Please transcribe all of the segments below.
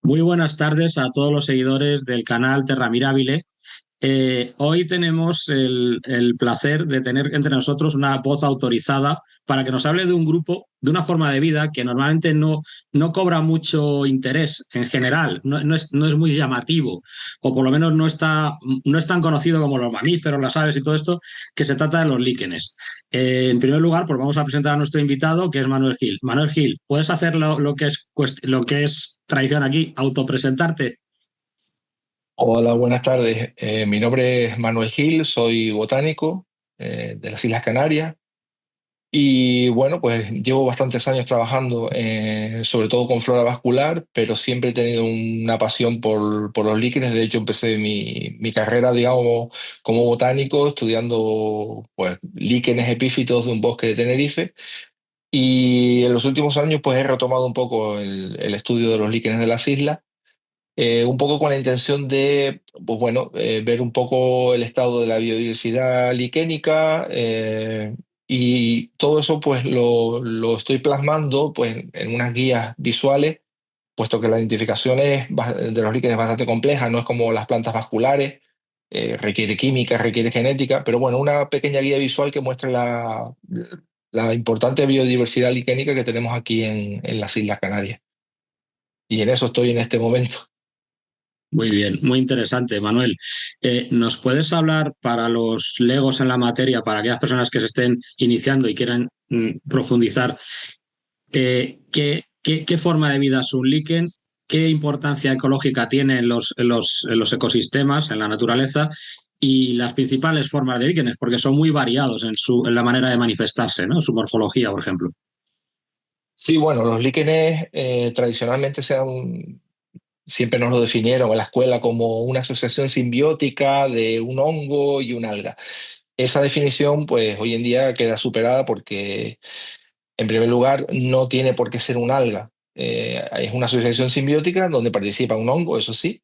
Muy buenas tardes a todos los seguidores del canal Terra Mirabile. Hoy tenemos el placer de tener entre nosotros una voz autorizada para que nos hable de un grupo, de una forma de vida que normalmente no cobra mucho interés en general, no es muy llamativo, o por lo menos no es tan conocido como los mamíferos, las aves y todo esto, que se trata de los líquenes. En primer lugar, pues vamos a presentar a nuestro invitado, que es Manuel Gil. Manuel Gil, ¿puedes hacer lo que es tradición aquí, autopresentarte? Hola, buenas tardes. Mi nombre es Manuel Gil, soy botánico de las Islas Canarias y bueno, pues llevo bastantes años trabajando sobre todo con flora vascular, pero siempre he tenido una pasión por los líquenes. De hecho, empecé mi carrera, digamos, como botánico estudiando pues, líquenes epífitos de un bosque de Tenerife y en los últimos años pues he retomado un poco el estudio de los líquenes de las islas, un poco con la intención de, pues bueno, ver un poco el estado de la biodiversidad liquénica, y todo eso pues lo estoy plasmando pues en unas guías visuales, puesto que la identificación de los líquenes es bastante compleja, no es como las plantas vasculares, requiere química, requiere genética, pero bueno, una pequeña guía visual que muestra la importante biodiversidad liquénica que tenemos aquí en las Islas Canarias. Y en eso estoy en este momento. Muy bien, muy interesante, Manuel. ¿Nos puedes hablar para los legos en la materia, para aquellas personas que se estén iniciando y quieran profundizar, qué forma de vida es un líquen, qué importancia ecológica tiene en los ecosistemas, en la naturaleza, y las principales formas de líquenes, porque son muy variados en la manera de manifestarse, ¿no? Su morfología, por ejemplo. Sí, bueno, los líquenes tradicionalmente siempre nos lo definieron en la escuela como una asociación simbiótica de un hongo y un alga. Esa definición, pues hoy en día queda superada porque, en primer lugar, no tiene por qué ser un alga. Es una asociación simbiótica donde participa un hongo, eso sí,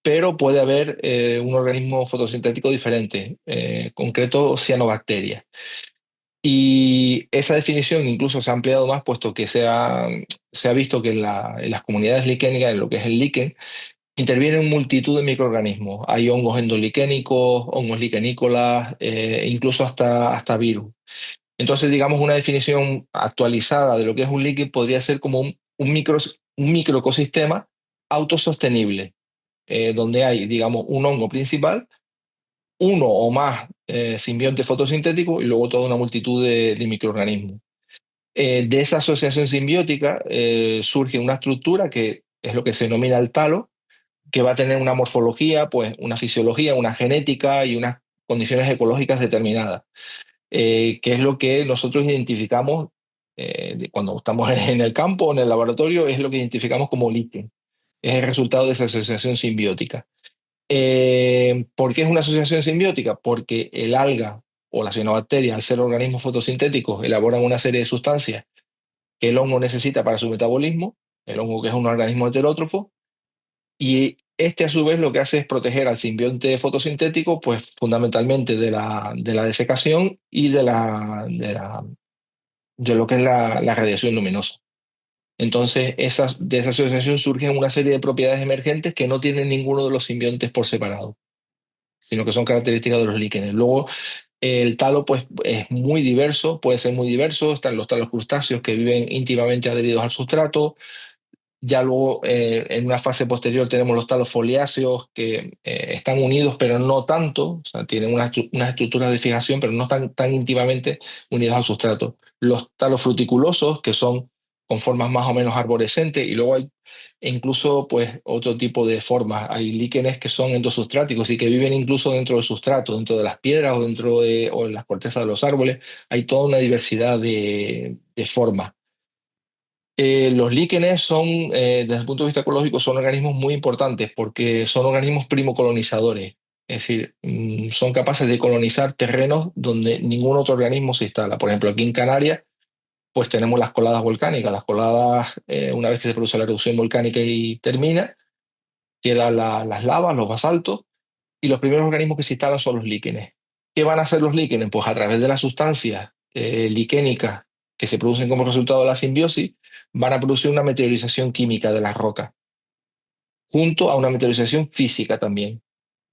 pero puede haber un organismo fotosintético diferente, concreto cianobacterias. Y esa definición incluso se ha ampliado más, puesto que se ha visto que en las comunidades liquénicas, en lo que es el líquen, intervienen multitud de microorganismos. Hay hongos endoliquénicos, hongos liquenícolas, incluso hasta virus. Entonces, digamos, una definición actualizada de lo que es un líquen podría ser como un microecosistema autosostenible, donde hay, digamos, un hongo principal, uno o más simbiontes fotosintéticos y luego toda una multitud de microorganismos. De esa asociación simbiótica surge una estructura que es lo que se denomina el talo, que va a tener una morfología, pues una fisiología, una genética y unas condiciones ecológicas determinadas, que es lo que nosotros identificamos cuando estamos en el campo o en el laboratorio, es lo que identificamos como líquen. Es el resultado de esa asociación simbiótica. ¿Por qué es una asociación simbiótica? Porque el alga o la cianobacteria, al ser organismos fotosintéticos, elaboran una serie de sustancias que el hongo necesita para su metabolismo, el hongo que es un organismo heterótrofo, y este a su vez lo que hace es proteger al simbionte fotosintético, pues fundamentalmente de la desecación y de lo que es la radiación luminosa. Entonces, de esa asociación surgen una serie de propiedades emergentes que no tienen ninguno de los simbiontes por separado, sino que son características de los líquenes. Luego, el talo pues, es muy diverso, puede ser muy diverso. Están los talos crustáceos que viven íntimamente adheridos al sustrato. Ya luego, en una fase posterior, tenemos los talos foliáceos que están unidos, pero no tanto. O sea, tienen unas estructuras de fijación, pero no están tan íntimamente unidos al sustrato. Los talos fruticulosos, que son con formas más o menos arborescentes, y luego hay incluso pues, otro tipo de formas. Hay líquenes que son endosustráticos y que viven incluso dentro del sustrato, dentro de las piedras o en las cortezas de los árboles. Hay toda una diversidad de formas. Los líquenes son, desde el punto de vista ecológico, son organismos muy importantes porque son organismos primocolonizadores. Es decir, son capaces de colonizar terrenos donde ningún otro organismo se instala. Por ejemplo, aquí en Canarias, pues tenemos las coladas volcánicas. Las coladas, una vez que se produce la erupción volcánica y termina, quedan las lavas, los basaltos, y los primeros organismos que se instalan son los líquenes. ¿Qué van a hacer los líquenes? Pues a través de las sustancias liquénicas que se producen como resultado de la simbiosis, van a producir una meteorización química de las rocas. junto a una meteorización física también.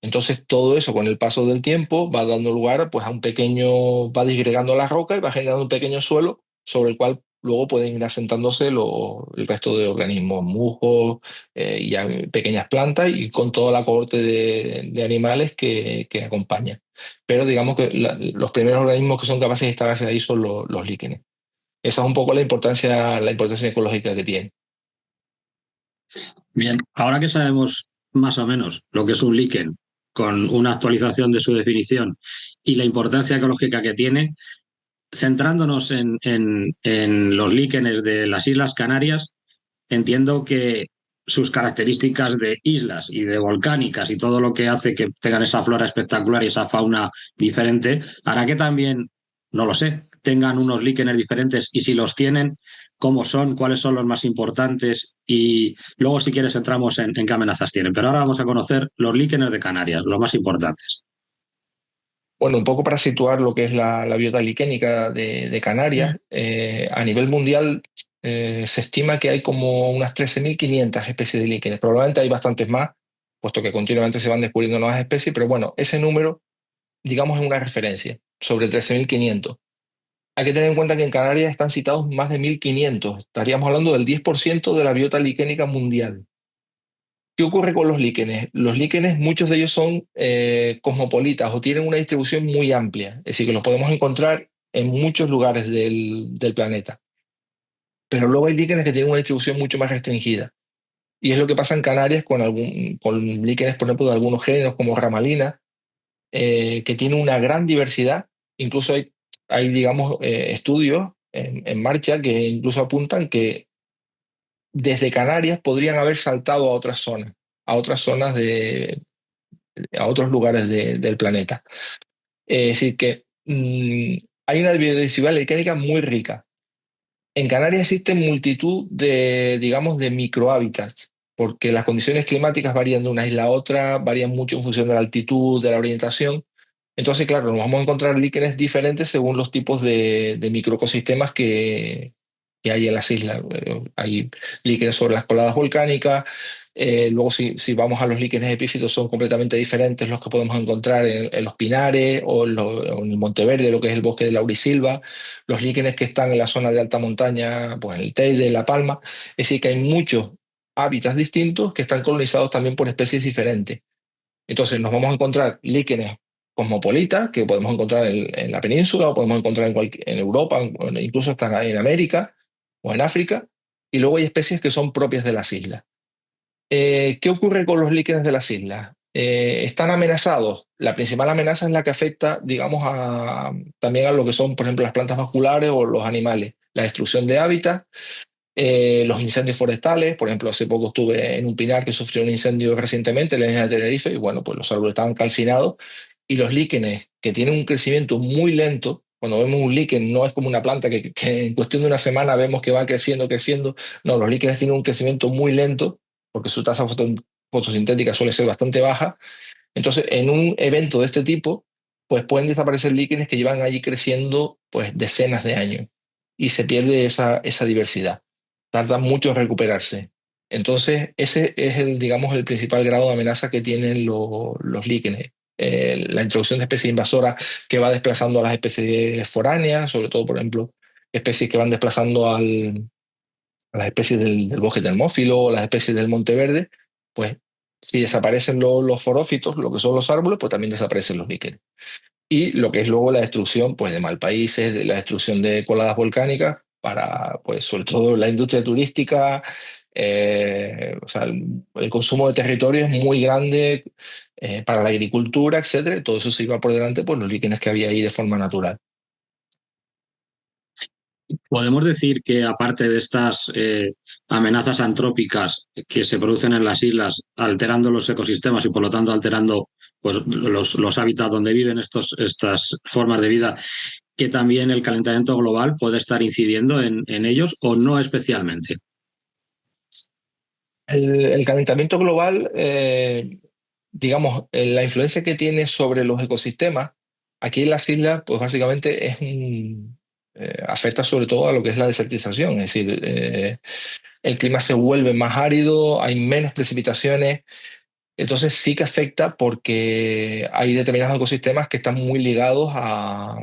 Entonces todo eso con el paso del tiempo va dando lugar pues, a un pequeño, va disgregando la roca y va generando un pequeño suelo sobre el cual luego pueden ir asentándose el resto de organismos, musgos y ya pequeñas plantas y con toda la cohorte de animales que acompañan. Pero digamos que los primeros organismos que son capaces de instalarse ahí son los líquenes. Esa es un poco la importancia ecológica que tiene. Bien, ahora que sabemos más o menos lo que es un líquen, con una actualización de su definición y la importancia ecológica que tiene, centrándonos en los líquenes de las Islas Canarias, entiendo que sus características de islas y de volcánicas y todo lo que hace que tengan esa flora espectacular y esa fauna diferente, hará que también, no lo sé, tengan unos líquenes diferentes y si los tienen, cómo son, cuáles son los más importantes y luego si quieres entramos en qué amenazas tienen. Pero ahora vamos a conocer los líquenes de Canarias, los más importantes. Bueno, un poco para situar lo que es la biota liquénica de Canarias, a nivel mundial se estima que hay como unas 13.500 especies de líquenes. Probablemente hay bastantes más, puesto que continuamente se van descubriendo nuevas especies, pero bueno, ese número, digamos, es una referencia, sobre 13.500. Hay que tener en cuenta que en Canarias están citados más de 1.500. Estaríamos hablando del 10% de la biota liquénica mundial. ¿Qué ocurre con los líquenes? Los líquenes, muchos de ellos son cosmopolitas o tienen una distribución muy amplia, es decir, que los podemos encontrar en muchos lugares del planeta. Pero luego hay líquenes que tienen una distribución mucho más restringida. Y es lo que pasa en Canarias con líquenes, por ejemplo, de algunos géneros como Ramalina, que tienen una gran diversidad. Incluso hay digamos, estudios en marcha que incluso apuntan que desde Canarias podrían haber saltado a otras zonas a otros lugares del planeta. Es decir, que hay una biodiversidad volcánica muy rica. En Canarias existen multitud de, digamos, de microhábitats, porque las condiciones climáticas varían de una isla a otra, varían mucho en función de la altitud, de la orientación. Entonces, claro, nos vamos a encontrar líquenes diferentes según los tipos de microecosistemas que hay en las islas. Hay líquenes sobre las coladas volcánicas. Luego, si vamos a los líquenes epífitos, son completamente diferentes los que podemos encontrar en los pinares o en el Monteverde, lo que es el bosque de laurisilva. Los líquenes que están en la zona de alta montaña, pues en el Teide, en La Palma. Es decir, que hay muchos hábitats distintos que están colonizados también por especies diferentes. Entonces nos vamos a encontrar líquenes cosmopolitas que podemos encontrar en la península o podemos encontrar en Europa, incluso hasta en América o en África, y luego hay especies que son propias de las islas. ¿Qué ocurre con los líquenes de las islas? ¿Están amenazados? La principal amenaza es la que afecta, digamos, también a lo que son, por ejemplo, las plantas vasculares o los animales. La destrucción de hábitat, los incendios forestales. Por ejemplo, hace poco estuve en un pinar que sufrió un incendio recientemente en la isla de Tenerife y bueno, pues los árboles estaban calcinados y los líquenes que tienen un crecimiento muy lento. Cuando vemos un líquen no es como una planta que en cuestión de una semana vemos que va creciendo, creciendo. No, los líquenes tienen un crecimiento muy lento porque su tasa fotosintética suele ser bastante baja. Entonces, en un evento de este tipo, pues pueden desaparecer líquenes que llevan allí creciendo pues decenas de años y se pierde esa diversidad. Tarda mucho en recuperarse. Entonces, ese es digamos, el principal grado de amenaza que tienen los líquenes. La introducción de especies invasoras que va desplazando a las especies foráneas, sobre todo, por ejemplo, especies que van desplazando a las especies del bosque termófilo o las especies del Monteverde, pues si desaparecen los forófitos, lo que son los árboles, pues también desaparecen los líquenes. Y lo que es luego la destrucción pues, de malpaíses, de la destrucción de coladas volcánicas para, pues, sobre todo la industria turística. O sea, el consumo de territorio es muy grande para la agricultura, etcétera. Todo eso se iba por delante por los líquenes que había ahí de forma natural. Podemos decir que aparte de estas amenazas antrópicas que se producen en las islas, alterando los ecosistemas y por lo tanto alterando pues, los hábitats donde viven estas formas de vida, que también el calentamiento global puede estar incidiendo en ellos o no especialmente. El calentamiento global, digamos, la influencia que tiene sobre los ecosistemas, aquí en las islas, pues básicamente afecta sobre todo a lo que es la desertización. Es decir, el clima se vuelve más árido, hay menos precipitaciones. Entonces sí que afecta porque hay determinados ecosistemas que están muy ligados a,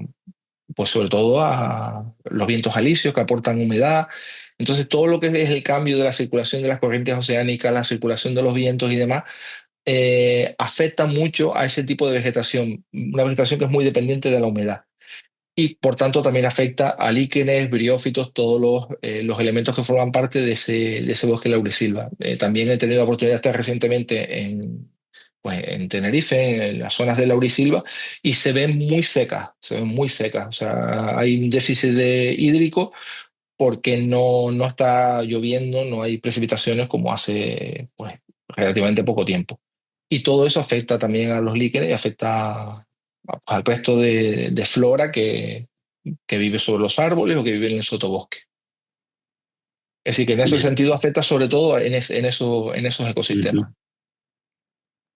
pues sobre todo a los vientos alisios que aportan humedad. Entonces todo lo que es el cambio de la circulación de las corrientes oceánicas, la circulación de los vientos y demás, afecta mucho a ese tipo de vegetación, una vegetación que es muy dependiente de la humedad. Y por tanto también afecta a líquenes, briófitos, todos los elementos que forman parte de ese bosque laurisilva. También he tenido la oportunidad de estar recientemente pues, en Tenerife, en las zonas de laurisilva, y se ven muy secas, se ven muy secas. O sea, hay un déficit hídrico porque no está lloviendo, no hay precipitaciones como hace pues, relativamente poco tiempo. Y todo eso afecta también a los líquenes y afecta al resto de flora que vive sobre los árboles o que vive en el sotobosque. Es decir, que en ese Bien. sentido afecta sobre todo en esos Ujú. ecosistemas.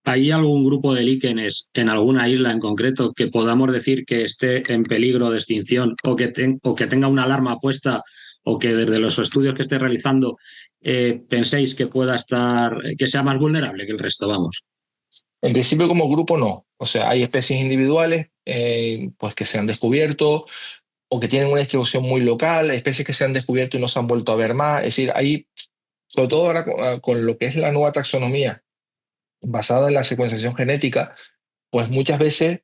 ¿Hay algún grupo de líquenes en alguna isla en concreto que podamos decir que esté en peligro de extinción o que tenga una alarma puesta o que desde los estudios que esté realizando penséis que pueda estar, que sea más vulnerable que el resto, vamos? En principio como grupo no. O sea, hay especies individuales pues que se han descubierto o que tienen una distribución muy local, especies que se han descubierto y no se han vuelto a ver más. Es decir, hay, sobre todo ahora con lo que es la nueva taxonomía basada en la secuenciación genética, pues muchas veces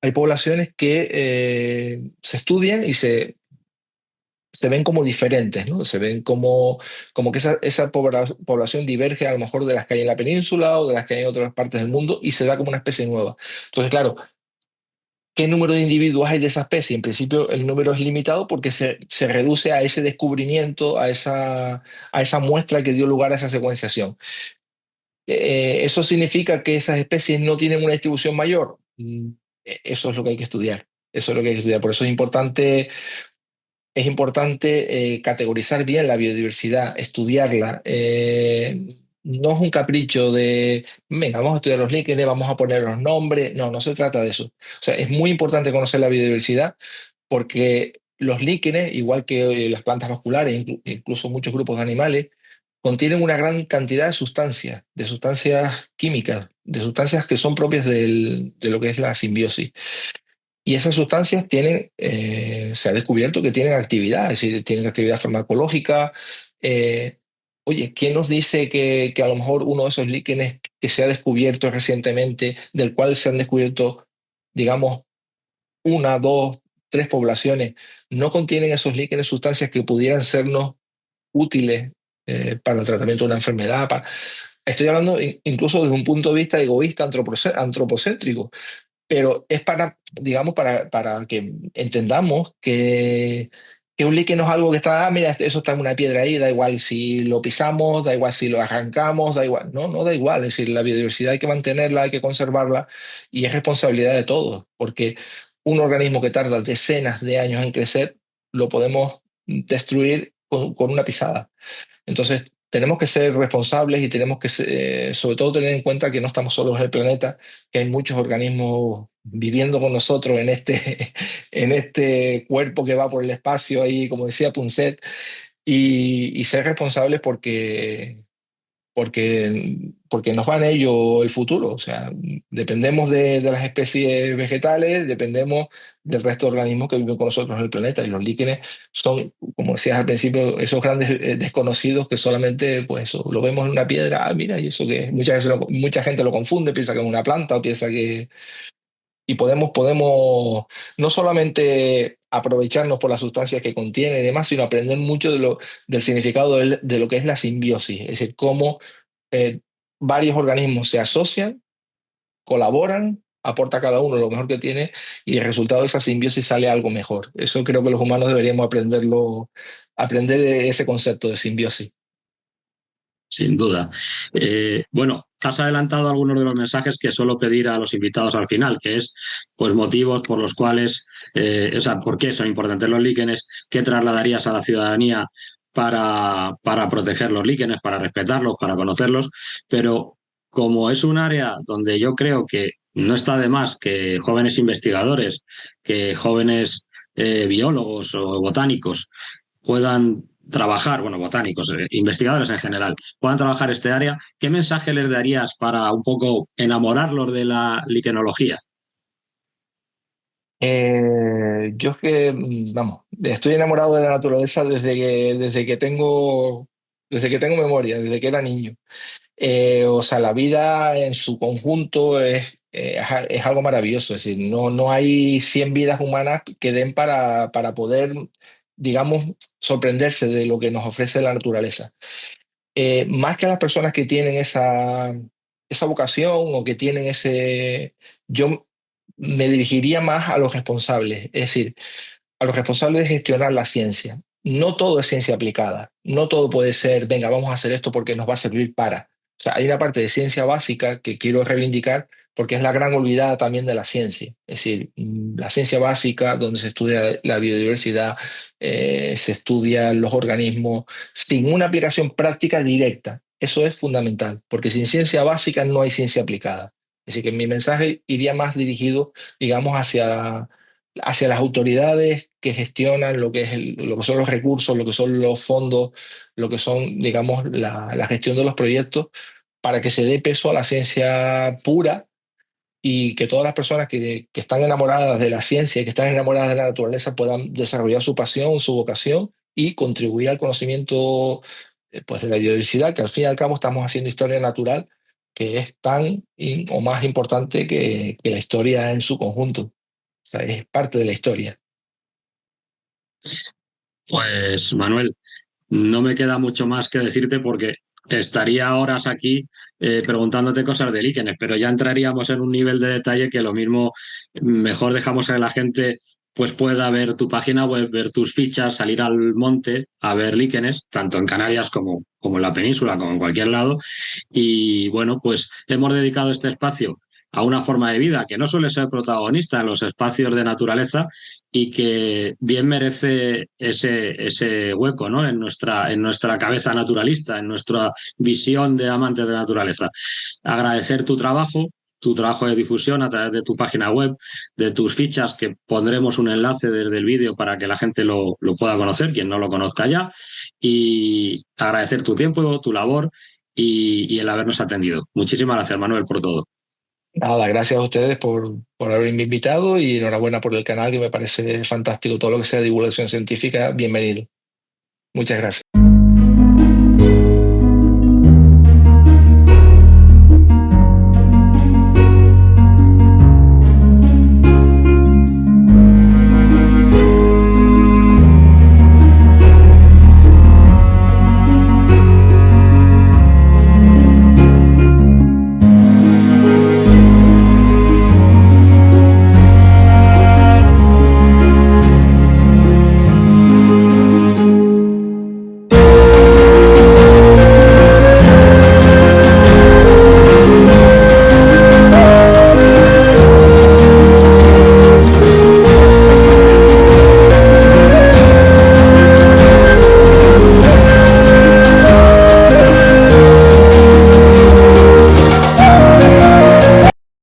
hay poblaciones que se estudian y se ven como diferentes, ¿no? Se ven como que esa población diverge a lo mejor de las que hay en la península o de las que hay en otras partes del mundo y se da como una especie nueva. Entonces, claro, ¿qué número de individuos hay de esa especie? En principio el número es limitado porque se reduce a ese descubrimiento, a esa muestra que dio lugar a esa secuenciación. ¿Eso significa que esas especies no tienen una distribución mayor? Eso es lo que hay que estudiar. Eso es lo que hay que estudiar. Por eso es importante categorizar bien la biodiversidad, estudiarla. No es un capricho de, venga, vamos a estudiar los líquenes, vamos a poner los nombres. No, no se trata de eso. O sea, es muy importante conocer la biodiversidad porque los líquenes, igual que las plantas vasculares, incluso muchos grupos de animales, contienen una gran cantidad de sustancias químicas, de sustancias que son propias de lo que es la simbiosis. Y esas sustancias se ha descubierto que tienen actividad, es decir, tienen actividad farmacológica. Eh, Oye, ¿quién nos dice que a lo mejor uno de esos líquenes que se ha descubierto recientemente, del cual se han descubierto, digamos, una, dos, tres poblaciones, no contienen esos líquenes sustancias que pudieran sernos útiles para el tratamiento de una enfermedad? Estoy hablando incluso desde un punto de vista egoísta, antropocéntrico, pero es para, digamos, para que entendamos que un líquen no es algo que está, mira, eso está en una piedra ahí, da igual si lo pisamos, da igual si lo arrancamos, da igual. No, no da igual. Es decir, la biodiversidad hay que mantenerla, hay que conservarla y es responsabilidad de todos, porque un organismo que tarda decenas de años en crecer, lo podemos destruir con una pisada. Entonces, tenemos que ser responsables y tenemos que, sobre todo, tener en cuenta que no estamos solos en el planeta, que hay muchos organismos viviendo con nosotros en este cuerpo que va por el espacio, ahí, como decía Punset, y ser responsables porque nos va en ello el futuro. O sea, dependemos de las especies vegetales, dependemos del resto de organismos que viven con nosotros en el planeta. Y los líquenes son, como decías al principio, esos grandes desconocidos que solamente pues, eso, lo vemos en una piedra. Ah, mira, y eso que muchas veces mucha gente lo confunde, piensa que es una planta o piensa que... Y podemos no solamente aprovecharnos por las sustancias que contiene y demás, sino aprender mucho del significado de lo que es la simbiosis, es decir, cómo eh, varios organismos se asocian, colaboran, aporta cada uno lo mejor que tiene y el resultado de esa simbiosis sale algo mejor. Eso creo que los humanos deberíamos aprender de ese concepto de simbiosis. Sin duda. Bueno, has adelantado algunos de los mensajes que suelo pedir a los invitados al final, que es pues motivos por los cuales, o sea, por qué son importantes los líquenes, qué trasladarías a la ciudadanía para proteger los líquenes, para respetarlos, para conocerlos, pero como es un área donde yo creo que no está de más que jóvenes investigadores, que jóvenes biólogos o botánicos puedan trabajar, bueno, botánicos, investigadores en general, puedan trabajar este área, ¿qué mensaje les darías para un poco enamorarlos de la liquenología? Yo es que, vamos, estoy enamorado de la naturaleza desde que tengo memoria, desde que era niño. O sea, la vida en su conjunto es algo maravilloso. Es decir, no hay 100 vidas humanas que den para poder, digamos, sorprenderse de lo que nos ofrece la naturaleza. Más que a las personas que tienen esa vocación o que tienen yo me dirigiría más a los responsables, es decir, a los responsables de gestionar la ciencia. No todo es ciencia aplicada, no todo puede ser, venga, vamos a hacer esto porque nos va a servir para. O sea, hay una parte de ciencia básica que quiero reivindicar porque es la gran olvidada también de la ciencia. Es decir, la ciencia básica, donde se estudia la biodiversidad, se estudian los organismos, sin una aplicación práctica directa. Eso es fundamental, porque sin ciencia básica no hay ciencia aplicada. Así que mi mensaje iría más dirigido, digamos, hacia las autoridades que gestionan lo que lo que son los recursos, lo que son los fondos, lo que son, digamos, la gestión de los proyectos, para que se dé peso a la ciencia pura y que todas las personas que están enamoradas de la ciencia y que están enamoradas de la naturaleza puedan desarrollar su pasión, su vocación y contribuir al conocimiento pues, de la biodiversidad, que al fin y al cabo estamos haciendo historia natural, que es tan o más importante que la historia en su conjunto. O sea, es parte de la historia. Pues Manuel, no me queda mucho más que decirte porque estaría horas aquí preguntándote cosas de líquenes, pero ya entraríamos en un nivel de detalle que lo mismo mejor dejamos a que la gente pues pueda ver tu página web, ver tus fichas, salir al monte a ver líquenes, tanto en Canarias como en la península, como en cualquier lado. Y bueno, pues hemos dedicado este espacio a una forma de vida que no suele ser protagonista en los espacios de naturaleza y que bien merece ese hueco, ¿no? En nuestra cabeza naturalista, en nuestra visión de amantes de la naturaleza. Agradecer tu trabajo de difusión a través de tu página web, de tus fichas, que pondremos un enlace desde el vídeo para que la gente lo pueda conocer, quien no lo conozca ya, y agradecer tu tiempo, tu labor y el habernos atendido. Muchísimas gracias, Manuel, por todo. Nada, gracias a ustedes por haberme invitado y enhorabuena por el canal, que me parece fantástico. Todo lo que sea divulgación científica, bienvenido. Muchas gracias.